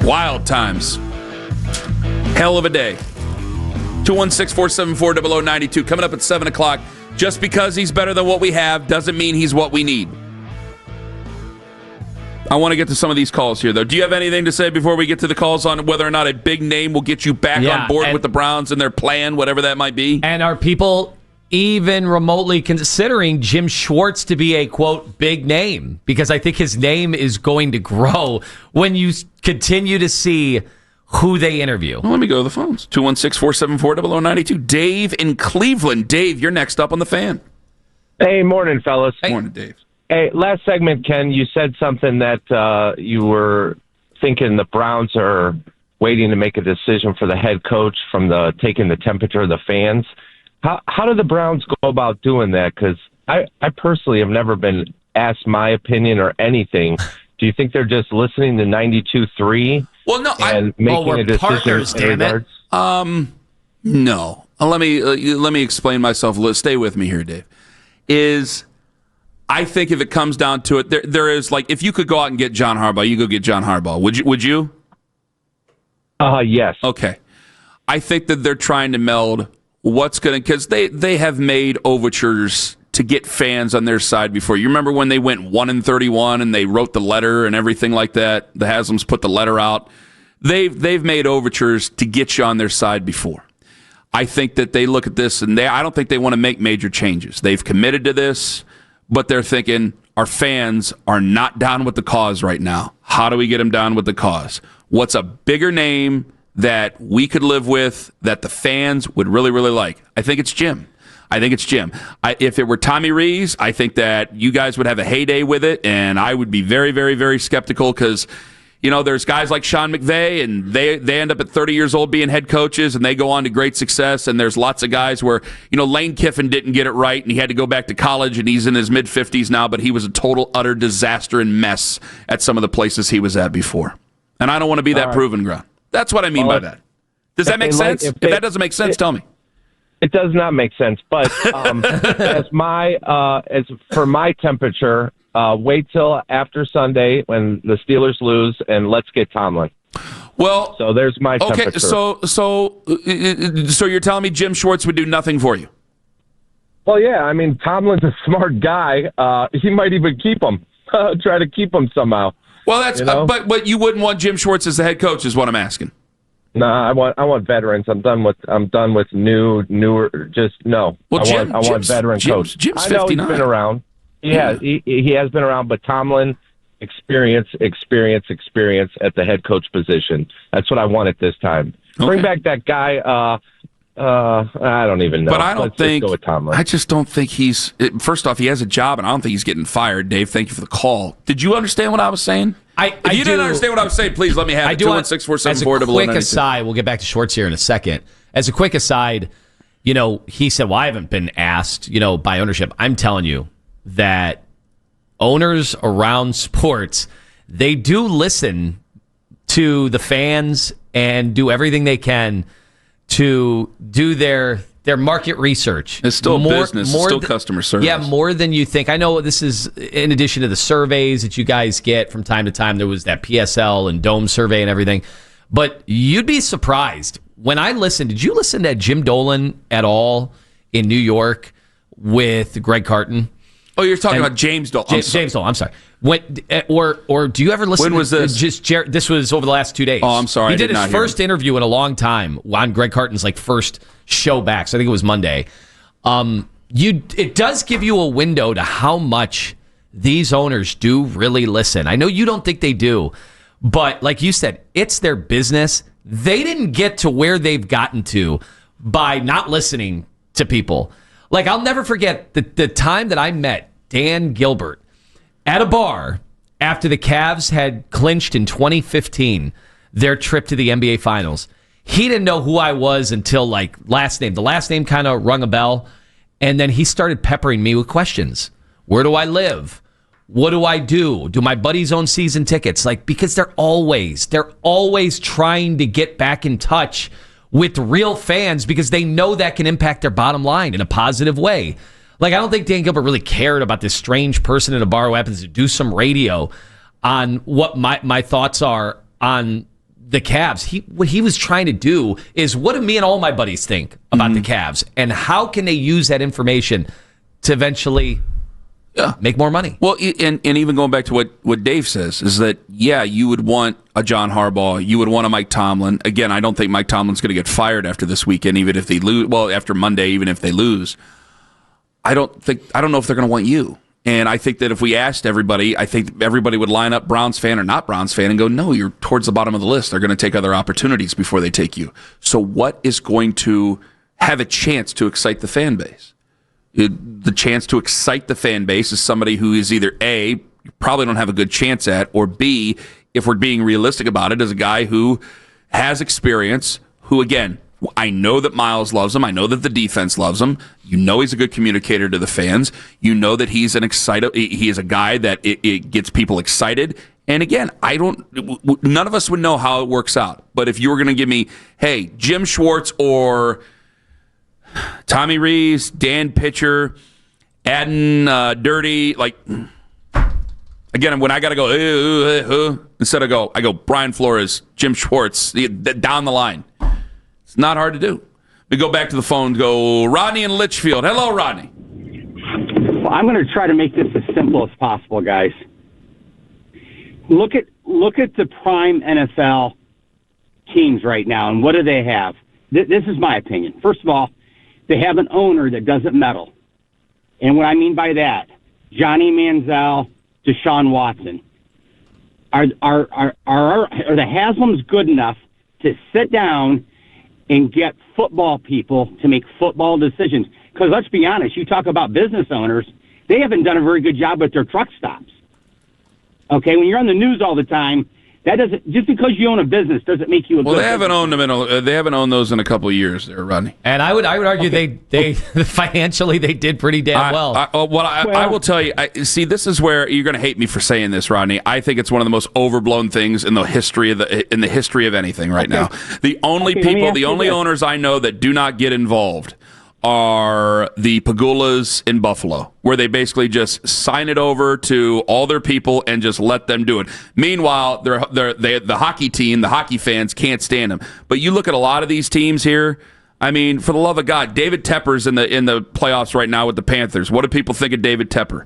Wild times. Hell of a day. 216-474-0092. Coming up at 7 o'clock. Just because he's better than what we have doesn't mean he's what we need. I want to get to some of these calls here, though. Do you have anything to say before we get to the calls on whether or not a big name will get you back on board with the Browns and their plan, whatever that might be? And are people even remotely considering Jim Schwartz to be a, quote, big name? Because I think his name is going to grow when you continue to see who they interview. Well, let me go to the phones. 216-474-0092. Dave in Cleveland. Dave, you're next up on the Fan. Hey, morning, fellas. Hey. Morning, Dave. Hey, last segment, Ken, you said something that you were thinking the Browns are waiting to make a decision for the head coach from taking the temperature of the fans. How do the Browns go about doing that? Because I personally have never been asked my opinion or anything. Do you think they're just listening to 92.3? Well, no, and making a decision partners, in regards? No. Let me explain myself. Stay with me here, Dave. I think if it comes down to it, there is, like, if you could go out and get John Harbaugh, you go get John Harbaugh. Would you? Yes. Okay. I think that they're trying to meld what's going to, because they have made overtures to get fans on their side before. You remember when they went 1-31 and they wrote the letter and everything like that? The Haslams put the letter out. They've made overtures to get you on their side before. I think that they look at this and I don't think they want to make major changes. They've committed to this, but they're thinking our fans are not down with the cause right now. How do we get them down with the cause? What's a bigger name that we could live with that the fans would really, really like? I think it's Jim. If it were Tommy Rees, I think that you guys would have a heyday with it, and I would be very, very, very skeptical because, there's guys like Sean McVay, and they end up at 30 years old being head coaches, and they go on to great success, and there's lots of guys where, Lane Kiffin didn't get it right, and he had to go back to college, and he's in his mid-50s now, but he was a total, utter disaster and mess at some of the places he was at before. And I don't want to be that proving ground. That's what I mean by that. Does that make sense? If that doesn't make sense, tell me. It does not make sense, but as for my temperature, wait till after Sunday when the Steelers lose, and let's get Tomlin. Well, so there's my temperature. So you're telling me Jim Schwartz would do nothing for you? Well, yeah. I mean, Tomlin's a smart guy. He might even keep him. Try to keep him somehow. Well, that's but you wouldn't want Jim Schwartz as the head coach, is what I'm asking. No, I want veterans. I'm done with newer. Just no. Well, I want veteran coach. Jim's 59. I know he's been around. He has been around, but Tomlin, experience at the head coach position. That's what I want at this time. Okay. Bring back that guy. I don't even know. But I don't think. Just go with Tomlin. I just don't think he's. First off, he has a job, and I don't think he's getting fired. Dave, thank you for the call. Did you understand what I was saying? If you didn't understand what I was saying, please let me have it. 216-474-0092. As a quick aside, we'll get back to Schwartz here in a second. As a quick aside, he said, well, I haven't been asked, by ownership. I'm telling you that owners around sports, they do listen to the fans and do everything they can to do their market research. It's still business. It's still customer service. Yeah, more than you think. I know this is in addition to the surveys that you guys get from time to time. There was that PSL and Dome survey and everything. But you'd be surprised. When I listened, did you listen to Jim Dolan at all in New York with Greg Carton? Oh, you're talking about James Dolan. James Dolan, I'm sorry. Or do you ever listen? When was this? This was over the last 2 days. Oh, I'm sorry. He did his first interview in a long time on Greg Carton's first show back. So I think it was Monday. It does give you a window to how much these owners do really listen. I know you don't think they do, but like you said, it's their business. They didn't get to where they've gotten to by not listening to people. I'll never forget the time that I met Dan Gilbert at a bar after the Cavs had clinched in 2015 their trip to the NBA Finals. He didn't know who I was until last name. The last name kind of rung a bell, and then he started peppering me with questions. Where do I live? What do I do? Do my buddies own season tickets? Because they're always trying to get back in touch with real fans because they know that can impact their bottom line in a positive way. I don't think Dan Gilbert really cared about this strange person in a bar who happens to do some radio on what my thoughts are on the Cavs, what he was trying to do is, what do me and all my buddies think about the Cavs, and how can they use that information to eventually make more money? Well, and even going back to what Dave says is that, you would want a John Harbaugh, you would want a Mike Tomlin. Again, I don't think Mike Tomlin's going to get fired after this weekend, even if they lose. Well, after Monday, even if they lose, I don't know if they're going to want you. And I think that if we asked everybody, I think everybody would line up Browns fan or not Browns fan and go, no, you're towards the bottom of the list. They're going to take other opportunities before they take you. So what is going to have a chance to excite the fan base? The chance to excite the fan base is somebody who is either A, you probably don't have a good chance at, or B, if we're being realistic about it, is a guy who has experience, who, again, I know that Miles loves him. I know that the defense loves him. You know he's a good communicator to the fans. You know that he is a guy that it gets people excited. And again, none of us would know how it works out. But if you were going to give me, hey, Jim Schwartz or Tommy Rees, Dan Pitcher, Adden Dirty, like, again, when I got to go, instead of I go Brian Flores, Jim Schwartz, down the line. It's not hard to do. We go back to the phone, go Rodney in Litchfield. Hello, Rodney. Well, I'm going to try to make this as simple as possible, guys. Look at the prime NFL teams right now, and what do they have? This is my opinion. First of all, they have an owner that doesn't meddle. And what I mean by that, Johnny Manziel, Deshaun Watson. Are the Haslams good enough to sit down and get football people to make football decisions? Because let's be honest, you talk about business owners, they haven't done a very good job with their truck stops. Okay, when you're on the news all the time, that doesn't, just because you own a business doesn't make you a good they haven't owned them they haven't owned those in a couple of years there, Rodney. And I would argue they financially they did pretty damn well. I will tell you, see, this is where you're going to hate me for saying this, Rodney. I think it's one of the most overblown things in the history of anything right now. The only owners I know that do not get involved are the Pagulas in Buffalo, where they basically just sign it over to all their people and just let them do it. Meanwhile, the hockey team, the hockey fans can't stand them. But you look at a lot of these teams here. I mean, for the love of God, David Tepper's in the playoffs right now with the Panthers. What do people think of David Tepper?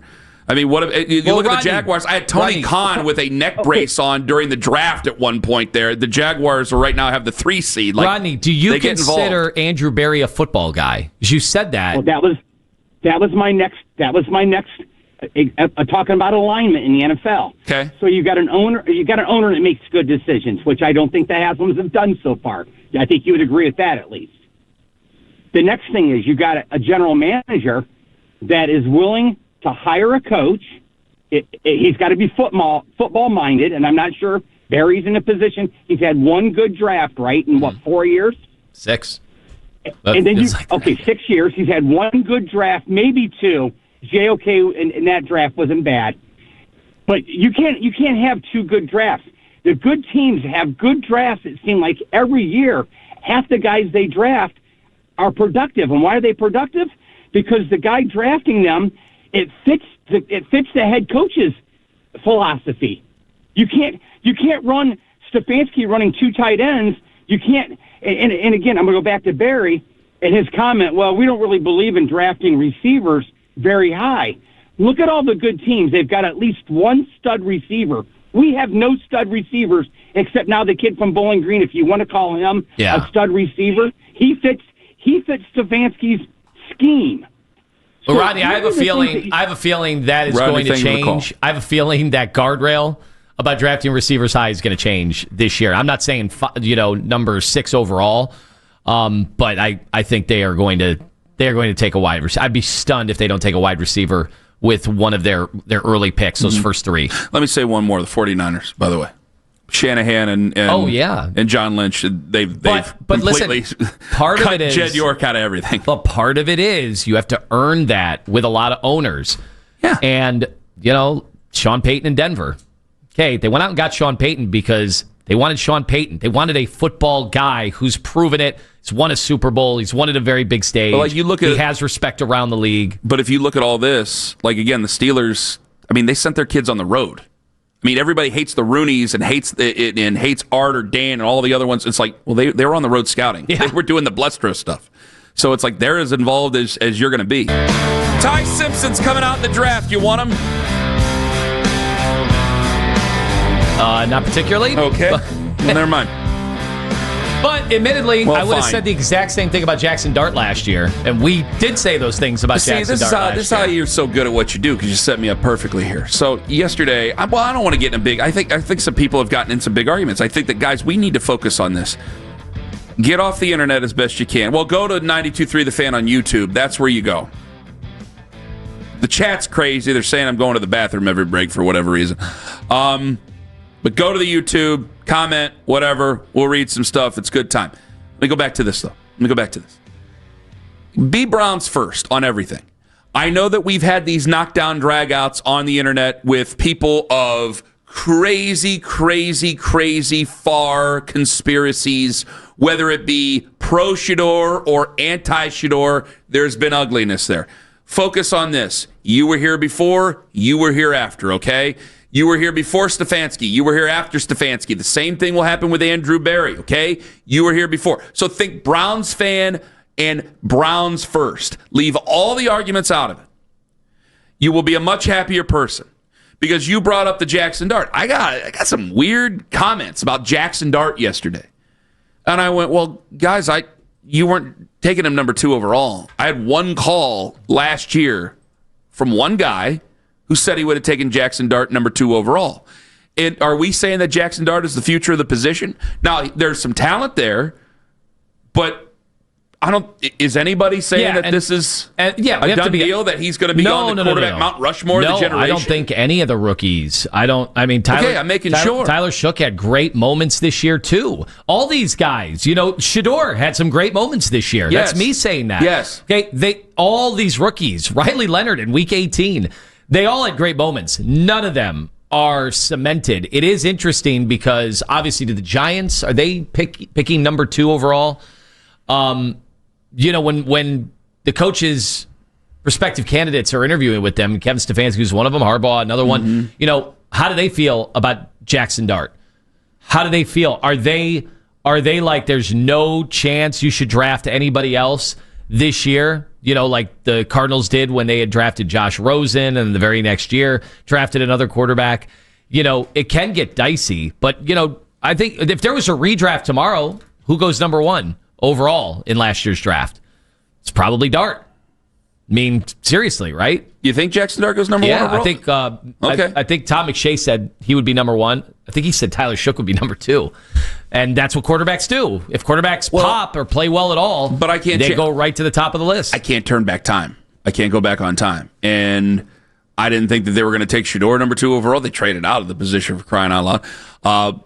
I mean, look at the Jaguars. I had Tony Khan with a neck brace on during the draft at one point there. The Jaguars right now have the 3 seed. Rodney, do you consider Andrew Berry a football guy? As you said that. Well, that was my next talking about alignment in the NFL. Okay. So you got an owner that makes good decisions, which I don't think the Haslams have done so far. I think you would agree with that at least. The next thing is you got a general manager that is willing to hire a coach. He's got to be football minded, and I'm not sure Barry's in a position. He's had one good draft, right, in 4 years? 6. And then 6 years. He's had one good draft, maybe 2. JOK in that draft wasn't bad, but you can't have 2 good drafts. The good teams have good drafts. It seems like every year, half the guys they draft are productive, and why are they productive? Because the guy drafting them, it fits the head coach's philosophy. You can't run Stefanski running 2 tight ends. You can't. And again, I'm going to go back to Barry and his comment. Well, we don't really believe in drafting receivers very high. Look at all the good teams. They've got at least one stud receiver. We have no stud receivers except now the kid from Bowling Green. If you want to call him a stud receiver, he fits Stefanski's scheme. Well, Rodney, I have a feeling that is going to change. I have a feeling that guardrail about drafting receivers high is going to change this year. I'm not saying number 6 overall, but I think they are going to take a wide receiver. I'd be stunned if they don't take a wide receiver with one of their early picks, those first 3. Let me say one more: the 49ers, by the way. Shanahan and John Lynch, they've completely part cut of it is Jed York out of everything. But part of it is you have to earn that with a lot of owners. Yeah. And, Sean Payton in Denver. Okay, they went out and got Sean Payton because they wanted Sean Payton. They wanted a football guy who's proven it. He's won a Super Bowl. He's won at a very big stage. But he has respect around the league. But if you look at all this, again, the Steelers, I mean, they sent their kids on the road. I mean, everybody hates the Rooneys and hates Art or Dan and all the other ones. It's like, well, they were on the road scouting. Yeah. They were doing the Blestro stuff. So it's like they're as involved as you're going to be. Ty Simpson's coming out in the draft. You want him? Not particularly. Okay. Well, never mind. But admittedly, Well, I would have fine. said the exact same thing about Jackson Dart last year, and we did say those things about Jackson Dart last year. This is how you're so good at what you do, because you set me up perfectly here. So yesterday, I don't want to get in a big. I think some people have gotten in some big arguments. I think that, guys, we need to focus on this. Get off the internet as best you can. Well, go to 92.3 The Fan on YouTube. That's where you go. The chat's crazy. They're saying I'm going to the bathroom every break for whatever reason. But go to the YouTube, comment, whatever. We'll read some stuff. It's a good time. Let me go back to this, though. Be Browns first on everything. I know that we've had these knockdown dragouts on the internet with people of crazy far conspiracies, whether it be pro-Shador or anti-Shador. There's been ugliness there. Focus on this. You were here before, you were here after, okay? You were here before Stefanski. You were here after Stefanski. The same thing will happen with Andrew Berry, okay? You were here before. So think Browns fan and Browns first. Leave all the arguments out of it. You will be a much happier person because you brought up the Jackson Dart. I got some weird comments about Jackson Dart yesterday. And I went, well, guys, you weren't taking him number 2 overall. I had one call last year from one guy who said he would have taken Jackson Dart number 2 overall. And are we saying that Jackson Dart is the future of the position? Now, there's some talent there, but is anybody saying that this is a done deal that he's going to be on the quarterback Mount Rushmore of the generation? I don't think any of the rookies. Tyler. Okay, I'm making sure. Tyler Shook had great moments this year too. All these guys, Shador had some great moments this year. Yes. That's me saying that. Yes. Okay, all these rookies, Riley Leonard in Week 18, they all had great moments. None of them are cemented. It is interesting because obviously, to the Giants, are they picking number 2 overall? When the coaches, prospective candidates are interviewing with them, Kevin Stefanski, who's one of them, Harbaugh, another one, how do they feel about Jackson Dart? How do they feel? Are they like there's no chance you should draft anybody else this year? Like the Cardinals did when they had drafted Josh Rosen and the very next year drafted another quarterback. It can get dicey, but, I think if there was a redraft tomorrow, who goes number 1 overall in last year's draft? It's probably Dart. I mean, seriously, right? You think Jackson Dart goes number 1 overall? I think I think Tom McShay said he would be number 1. I think he said Tyler Shook would be number 2. And that's what quarterbacks do. If quarterbacks pop or play well at all, but I can't they go right to the top of the list. I can't turn back time. I can't go back on time. And I didn't think that they were going to take Shador number 2 overall. They traded out of the position for crying out loud.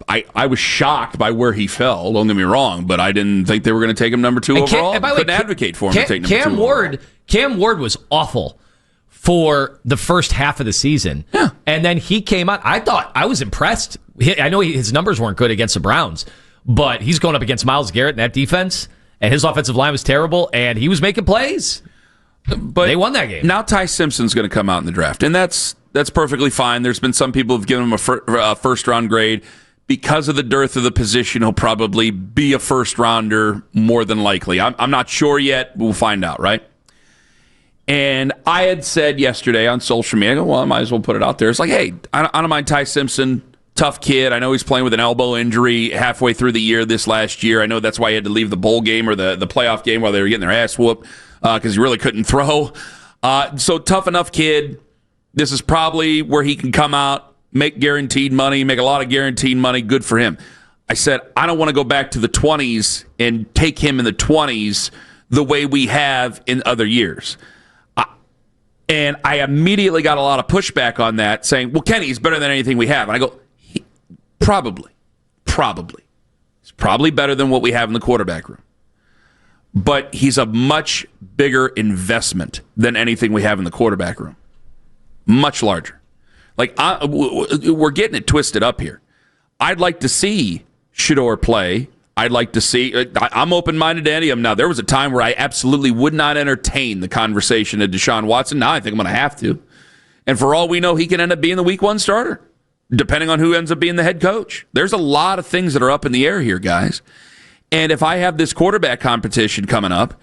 I was shocked by where he fell. Don't get me wrong, but I didn't think they were going to take him number 2 overall. Couldn't advocate for him to take number 2 overall. Cam Ward was awful for the first half of the season. Yeah. And then he came out. I was impressed. I know his numbers weren't good against the Browns, but he's going up against Myles Garrett in that defense, and his offensive line was terrible, and he was making plays. But they won that game. Now Ty Simpson's going to come out in the draft, and that's perfectly fine. There's been some people who've given him a first-round grade. Because of the dearth of the position, he'll probably be a first-rounder more than likely. I'm not sure yet. We'll find out, right? And I had said yesterday on social media, well, I might as well put it out there. It's like, hey, I don't mind Ty Simpson. Tough kid. I know he's playing with an elbow injury halfway through the year this last year. I know that's why he had to leave the bowl game or the playoff game while they were getting their ass whooped because he really couldn't throw. So tough enough kid. This is probably where he can come out, make guaranteed money, make a lot of guaranteed money. Good for him. I said, I don't want to go back to the 20s and take him in the 20s the way we have in other years. And I immediately got a lot of pushback on that, saying, well, Kenny, he's better than anything we have. And I go, probably. He's probably better than what we have in the quarterback room. But he's a much bigger investment than anything we have in the quarterback room. Much larger. Like, we're getting it twisted up here. I'd like to see Shador play. I'd like to see. I'm open-minded to any of them. Now, there was a time where I absolutely would not entertain the conversation of Deshaun Watson. Now I think I'm going to have to. And for all we know, he can end up being the Week 1 starter. depending on who ends up being the head coach. There's a lot of things that are up in the air here, guys. And if I have this quarterback competition coming up,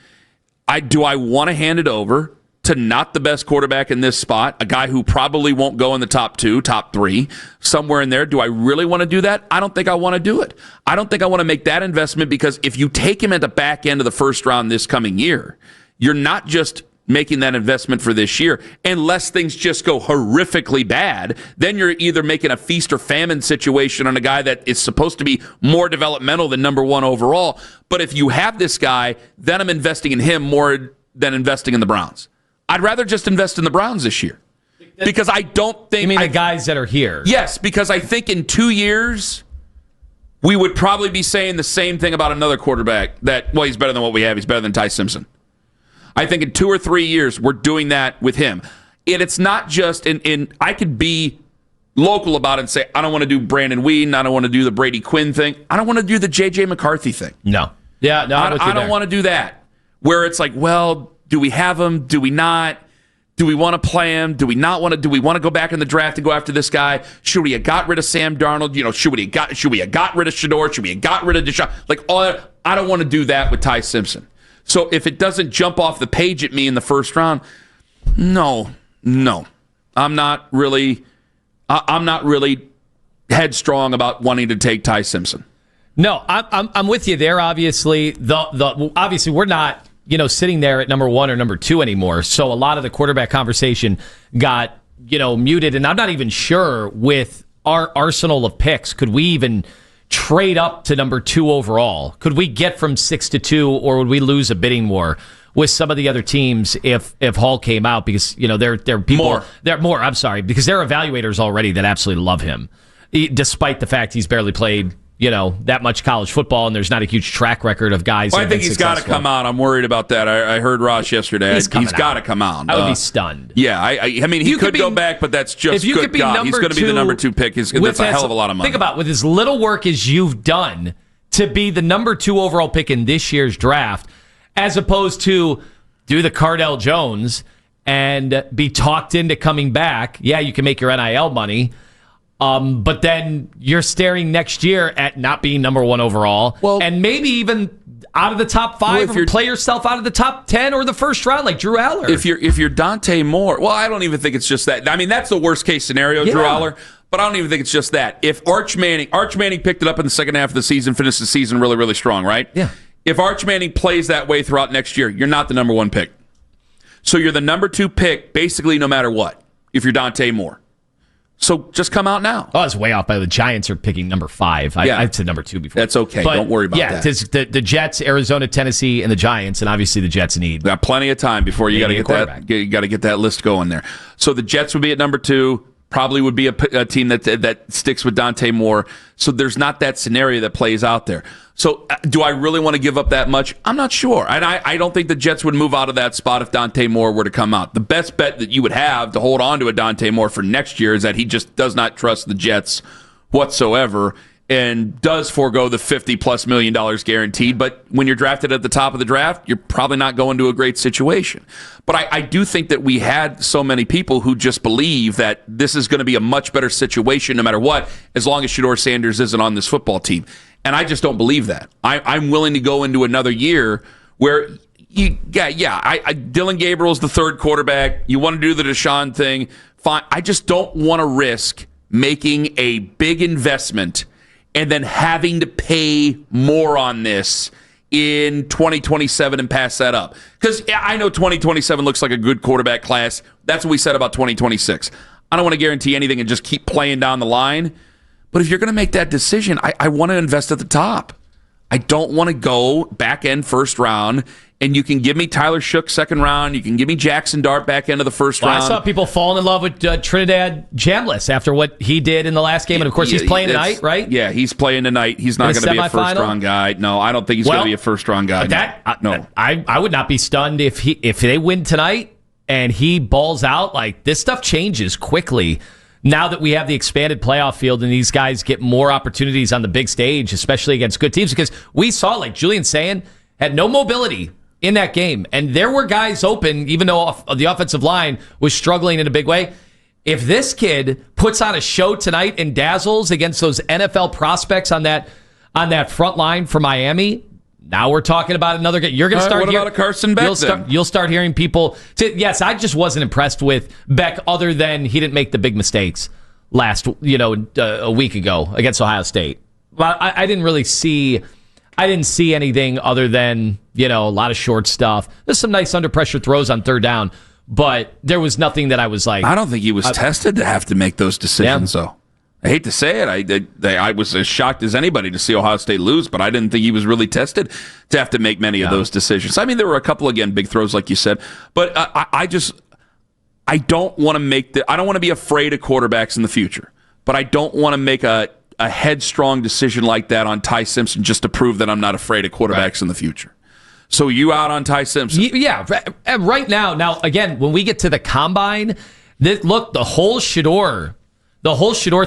do I want to hand it over to not the best quarterback in this spot, a guy who probably won't go in the top 2, top 3, somewhere in there? Do I really want to do that? I don't think I want to do it. I don't think I want to make that investment, because if you take him at the back end of the first round this coming year, you're not just making that investment for this year. Unless things just go horrifically bad, then you're either making a feast or famine situation on a guy that is supposed to be more developmental than number 1 overall. But if you have this guy, then I'm investing in him more than investing in the Browns. I'd rather just invest in the Browns this year, because I don't think... You mean the guys that are here? Yes, because I think in 2 years, we would probably be saying the same thing about another quarterback that, well, he's better than what we have. He's better than Ty Simpson. I think in 2 or 3 years, we're doing that with him. And it's not just... I could be local about it and say, I don't want to do Brandon Weeden. I don't want to do the Brady Quinn thing. I don't want to do the J.J. McCarthy thing. No. Yeah, no, I don't want to do that. Where it's like, well... Do we have him? Do we not? Do we want to play him? Do we not want to? Do we want to go back in the draft and go after this guy? Should we have got rid of Sam Darnold? Should we have got rid of Shedeur? Should we have got rid of Deshaun? I don't want to do that with Ty Simpson. So if it doesn't jump off the page at me in the first round, no, I'm not really headstrong about wanting to take Ty Simpson. No, I'm with you there. Obviously, obviously we're not, sitting there at number 1 or number 2 anymore. So a lot of the quarterback conversation got, muted. And I'm not even sure with our arsenal of picks, could we even trade up to number 2 overall? Could we get from 6 to 2, or would we lose a bidding war with some of the other teams if Hall came out? Because, there are people... I'm sorry, because there are evaluators already that absolutely love him, despite the fact he's barely played that much college football, and there's not a huge track record of guys. Well, I think he's got to come out. I'm worried about that. I heard Ross yesterday. He's got to come out. I would be stunned. Yeah, I mean, he could go back, but that's just good God. He's going to be the number 2 pick. That's a hell of a lot of money. Think about, with as little work as you've done to be the number 2 overall pick in this year's draft, as opposed to do the Cardell Jones and be talked into coming back. Yeah, you can make your NIL money. But then you're staring next year at not being number 1 overall, and maybe even out of the top 5, or play yourself out of the top 10 or the first round, like Drew Aller. If you're Dante Moore, I don't even think it's just that. I mean, that's the worst case scenario, Drew Aller. But I don't even think it's just that. If Arch Manning picked it up in the second half of the season, finished the season really, really strong, right? Yeah. If Arch Manning plays that way throughout next year, you're not the number 1 pick. So you're the number 2 pick, basically, no matter what. If you're Dante Moore. So just come out now. Oh, I was way off by the Giants are picking number 5. I'd said number 2 before. That's okay. Don't worry about that. Yeah, the Jets, Arizona, Tennessee, and the Giants, and obviously the Jets need. Got plenty of time before you got to get that. You got to get that list going there. So the Jets would be at number 2. Probably would be a team that sticks with Dante Moore. So there's not that scenario that plays out there. So do I really want to give up that much? I'm not sure. And I don't think the Jets would move out of that spot if Dante Moore were to come out. The best bet that you would have to hold on to a Dante Moore for next year is that he just does not trust the Jets whatsoever and does forego the $50+ million guaranteed. But when you're drafted at the top of the draft, you're probably not going to a great situation. But I do think that we had so many people who just believe that this is going to be a much better situation no matter what, as long as Shedeur Sanders isn't on this football team. And I just don't believe that. I'm willing to go into another year where Dylan Gabriel's the 3rd quarterback. You want to do the Deshaun thing, fine. I just don't want to risk making a big investment and then having to pay more on this in 2027 and pass that up. Because I know 2027 looks like a good quarterback class. That's what we said about 2026. I don't want to guarantee anything and just keep playing down the line. But if you're going to make that decision, I want to invest at the top. I don't want to go back end first round, and you can give me Tyler Shook 2nd round. You can give me Jackson Dart back end of the first round. I saw people falling in love with Trinidad Chambliss after what he did in the last game. And, of course, he's playing tonight, right? Yeah, he's playing tonight. He's not going to be a first-round guy. No, I don't think he's going to be a first-round guy. No. I would not be stunned if they win tonight and he balls out. Like, this stuff changes quickly. Now that we have the expanded playoff field and these guys get more opportunities on the big stage, especially against good teams, because we saw, like Julian Sayin had no mobility in that game. And there were guys open, even though the offensive line was struggling in a big way. if this kid puts on a show tonight and dazzles against those NFL prospects on that front line for Miami, now we're talking about another guy. You're going to start. What about a Carson Beck? You'll start hearing people. Yes, I just wasn't impressed with Beck, other than he didn't make the big mistakes a week ago against Ohio State. Well, I didn't really see. I didn't see anything other than a lot of short stuff. There's some nice under pressure throws on third down, but there was nothing that I was like. I don't think he was tested to have to make those decisions, though. I hate to say it. I was as shocked as anybody to see Ohio State lose, but I didn't think he was really tested to have to make many of those decisions. I mean, there were a couple, again, big throws, like you said, but I don't want to I don't want to be afraid of quarterbacks in the future, but I don't want to make a headstrong decision like that on Ty Simpson just to prove that I'm not afraid of quarterbacks in the future. So you out on Ty Simpson? Yeah, right now. Now, again, when we get to the combine, the whole Shedeur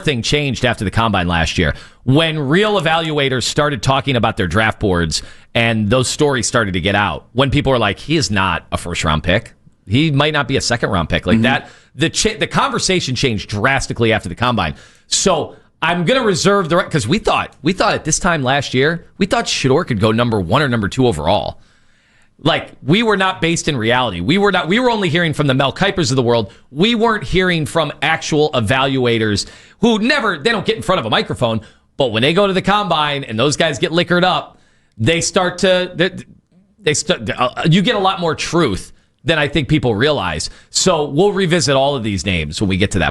thing changed after the combine last year when real evaluators started talking about their draft boards and those stories started to get out. When people were like, he is not a first-round pick. He might not be a second-round pick. Like that, the conversation changed drastically after the combine. So I'm going to reserve the right, because we thought at this time last year, we thought Shedeur could go number 1 or number 2 overall. Like, we were not based in reality. We were only hearing from the Mel Kipers of the world. We weren't hearing from actual evaluators who they don't get in front of a microphone, but when they go to the combine and those guys get liquored up, you get a lot more truth than I think people realize. So we'll revisit all of these names when we get to that point.